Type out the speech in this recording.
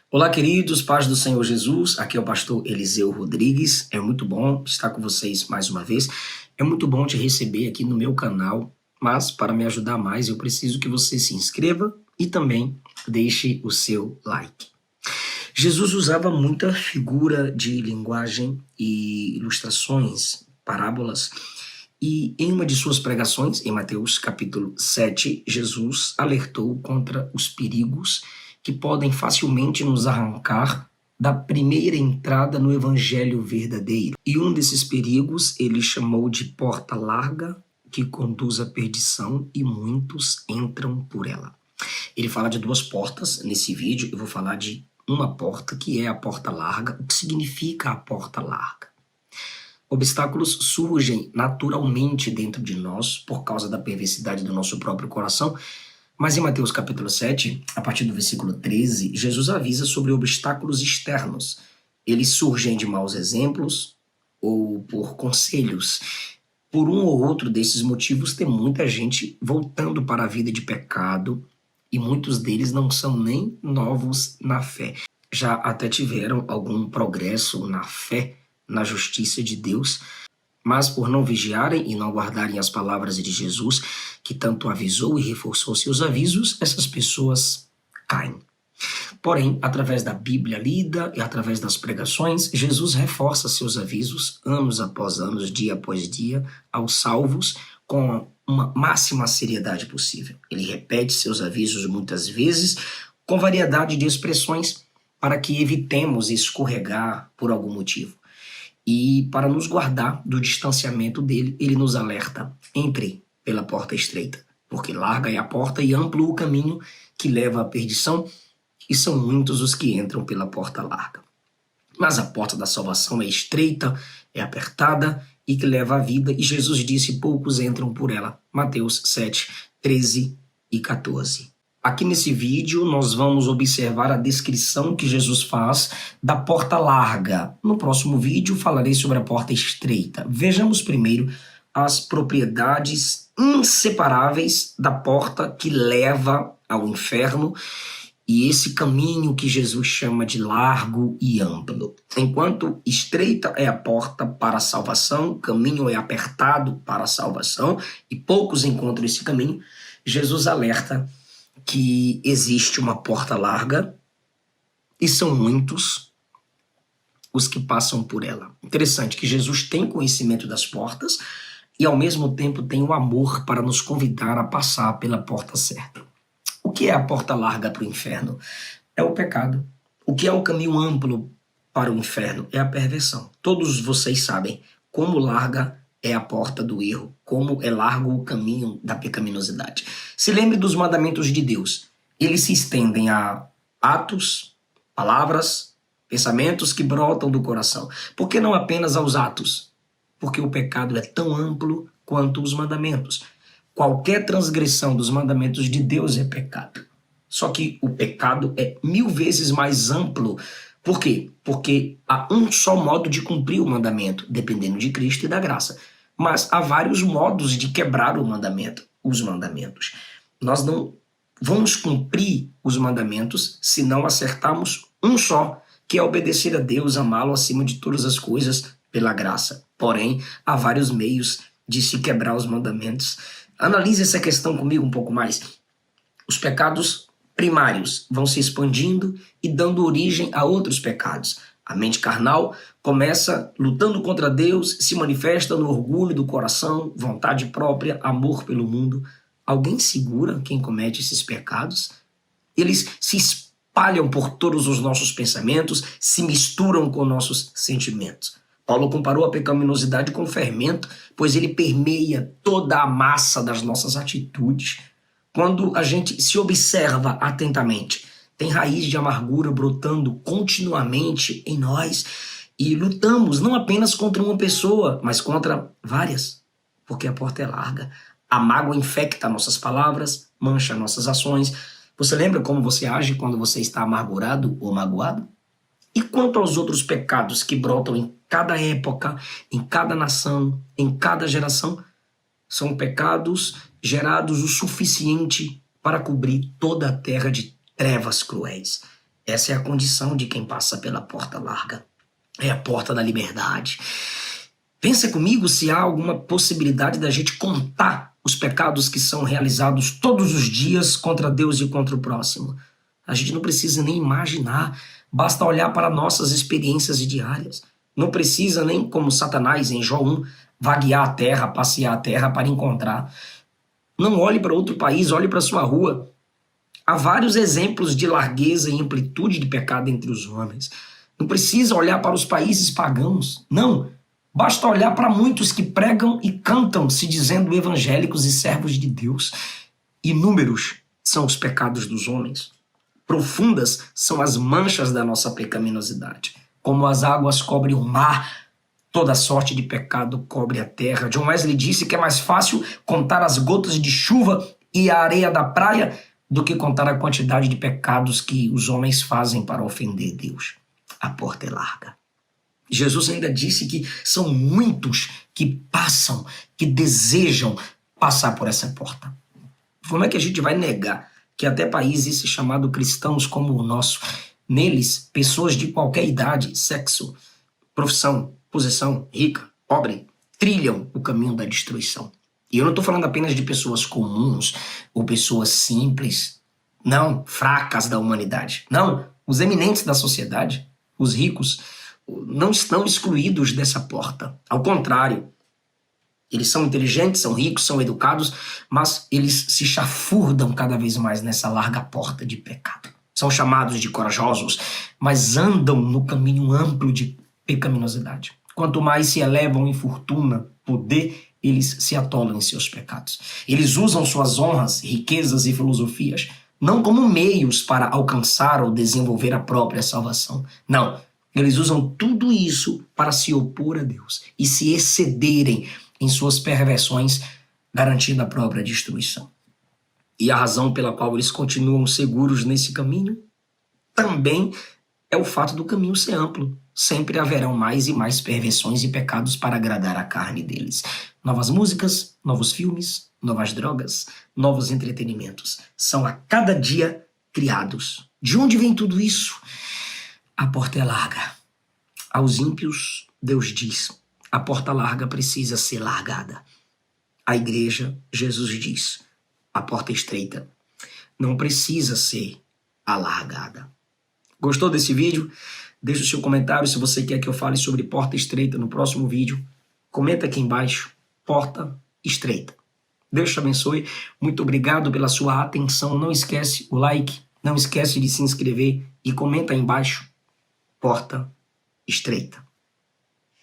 Olá, queridos, paz do Senhor Jesus. Aqui é o pastor Eliseu Rodrigues. É muito bom estar com vocês mais uma vez. É muito bom te receber aqui no meu canal, mas para me ajudar mais, eu preciso que você se inscreva e também deixe o seu like. Jesus usava muita figura de linguagem e ilustrações, parábolas, e em uma de suas pregações, em Mateus capítulo 7, Jesus alertou contra os perigos que podem facilmente nos arrancar da primeira entrada no evangelho verdadeiro. E um desses perigos ele chamou de porta larga que conduz à perdição e muitos entram por ela. Ele fala de duas portas nesse vídeo, eu vou falar de uma porta que é a porta larga. O que significa a porta larga? Obstáculos surgem naturalmente dentro de nós por causa da perversidade do nosso próprio coração, mas em Mateus capítulo 7, a partir do versículo 13, Jesus avisa sobre obstáculos externos. Eles surgem de maus exemplos ou por conselhos. Por um ou outro desses motivos, tem muita gente voltando para a vida de pecado e muitos deles não são nem novos na fé. Já até tiveram algum progresso na fé, na justiça de Deus, mas por não vigiarem e não guardarem as palavras de Jesus, que tanto avisou e reforçou seus avisos, essas pessoas caem. Porém, através da Bíblia lida e através das pregações, Jesus reforça seus avisos, anos após anos, dia após dia, aos salvos, com uma máxima seriedade possível. Ele repete seus avisos muitas vezes, com variedade de expressões, para que evitemos escorregar por algum motivo. E para nos guardar do distanciamento dele, ele nos alerta: entre pela porta estreita, porque larga é a porta e amplo o caminho que leva à perdição, e são muitos os que entram pela porta larga. Mas a porta da salvação é estreita, é apertada e que leva à vida, e Jesus disse: poucos entram por ela. Mateus 7, 13 e 14. Aqui nesse vídeo nós vamos observar a descrição que Jesus faz da porta larga. No próximo vídeo falarei sobre a porta estreita. Vejamos primeiro as propriedades inseparáveis da porta que leva ao inferno e esse caminho que Jesus chama de largo e amplo. Enquanto estreita é a porta para a salvação, o caminho é apertado para a salvação e poucos encontram esse caminho, Jesus alerta que existe uma porta larga e são muitos os que passam por ela. Interessante que Jesus tem conhecimento das portas e ao mesmo tempo tem o amor para nos convidar a passar pela porta certa. O que é a porta larga para o inferno? É o pecado. O que é o caminho amplo para o inferno? É a perversão. Todos vocês sabem como larga é a porta do erro, como é largo o caminho da pecaminosidade. Se lembre dos mandamentos de Deus. Eles se estendem a atos, palavras, pensamentos que brotam do coração. Por que não apenas aos atos? Porque o pecado é tão amplo quanto os mandamentos. Qualquer transgressão dos mandamentos de Deus é pecado. Só que o pecado é 1000 vezes mais amplo. Por quê? Porque há um só modo de cumprir o mandamento, dependendo de Cristo e da graça. Mas há vários modos de quebrar o mandamento, os mandamentos. Nós não vamos cumprir os mandamentos se não acertarmos um só, que é obedecer a Deus, amá-lo acima de todas as coisas pela graça. Porém, há vários meios de se quebrar os mandamentos. Analise essa questão comigo um pouco mais. Os pecados primários vão se expandindo e dando origem a outros pecados. A mente carnal começa lutando contra Deus, se manifesta no orgulho do coração, vontade própria, amor pelo mundo. Alguém segura quem comete esses pecados? Eles se espalham por todos os nossos pensamentos, se misturam com nossos sentimentos. Paulo comparou a pecaminosidade com fermento, pois ele permeia toda a massa das nossas atitudes. Quando a gente se observa atentamente, tem raiz de amargura brotando continuamente em nós e lutamos não apenas contra uma pessoa, mas contra várias, porque a porta é larga. A mágoa infecta nossas palavras, mancha nossas ações. Você lembra como você age quando você está amargurado ou magoado? E quanto aos outros pecados que brotam em cada época, em cada nação, em cada geração, são pecados gerados o suficiente para cobrir toda a terra de trevas cruéis. Essa é a condição de quem passa pela porta larga. É a porta da liberdade. Pensa comigo se há alguma possibilidade da gente contar os pecados que são realizados todos os dias contra Deus e contra o próximo. A gente não precisa nem imaginar, basta olhar para nossas experiências diárias. Não precisa nem, como Satanás em Jó 1, vaguear a terra, passear a terra para encontrar. Não olhe para outro país, olhe para sua rua. Há vários exemplos de largueza e amplitude de pecado entre os homens. Não precisa olhar para os países pagãos, não. Basta olhar para muitos que pregam e cantam se dizendo evangélicos e servos de Deus. Inúmeros são os pecados dos homens. Profundas são as manchas da nossa pecaminosidade. Como as águas cobrem o mar, toda sorte de pecado cobre a terra. John Wesley disse que é mais fácil contar as gotas de chuva e a areia da praia do que contar a quantidade de pecados que os homens fazem para ofender Deus. A porta é larga. Jesus ainda disse que são muitos que passam, que desejam passar por essa porta. Como é que a gente vai negar que até países chamados cristãos como o nosso, neles, pessoas de qualquer idade, sexo, profissão, posição, rica, pobre, trilham o caminho da destruição? E eu não estou falando apenas de pessoas comuns ou pessoas simples, não, fracas da humanidade. Não, os eminentes da sociedade, os ricos, não estão excluídos dessa porta. Ao contrário, eles são inteligentes, são ricos, são educados, mas eles se chafurdam cada vez mais nessa larga porta de pecado. São chamados de corajosos, mas andam no caminho amplo de pecaminosidade. Quanto mais se elevam em fortuna, poder, eles se atolam em seus pecados. Eles usam suas honras, riquezas e filosofias não como meios para alcançar ou desenvolver a própria salvação. Não, eles usam tudo isso para se opor a Deus e se excederem em suas perversões, garantindo a própria destruição. E a razão pela qual eles continuam seguros nesse caminho também é o fato do caminho ser amplo. Sempre haverão mais e mais perversões e pecados para agradar a carne deles. Novas músicas, novos filmes, novas drogas, novos entretenimentos são a cada dia criados. De onde vem tudo isso? A porta é larga. Aos ímpios, Deus diz, a porta larga precisa ser largada. À igreja, Jesus diz, a porta estreita não precisa ser alargada. Gostou desse vídeo? Deixe o seu comentário se você quer que eu fale sobre porta estreita no próximo vídeo. Comenta aqui embaixo, porta estreita. Deus te abençoe. Muito obrigado pela sua atenção. Não esquece o like, não esquece de se inscrever e comenta aí embaixo, porta estreita.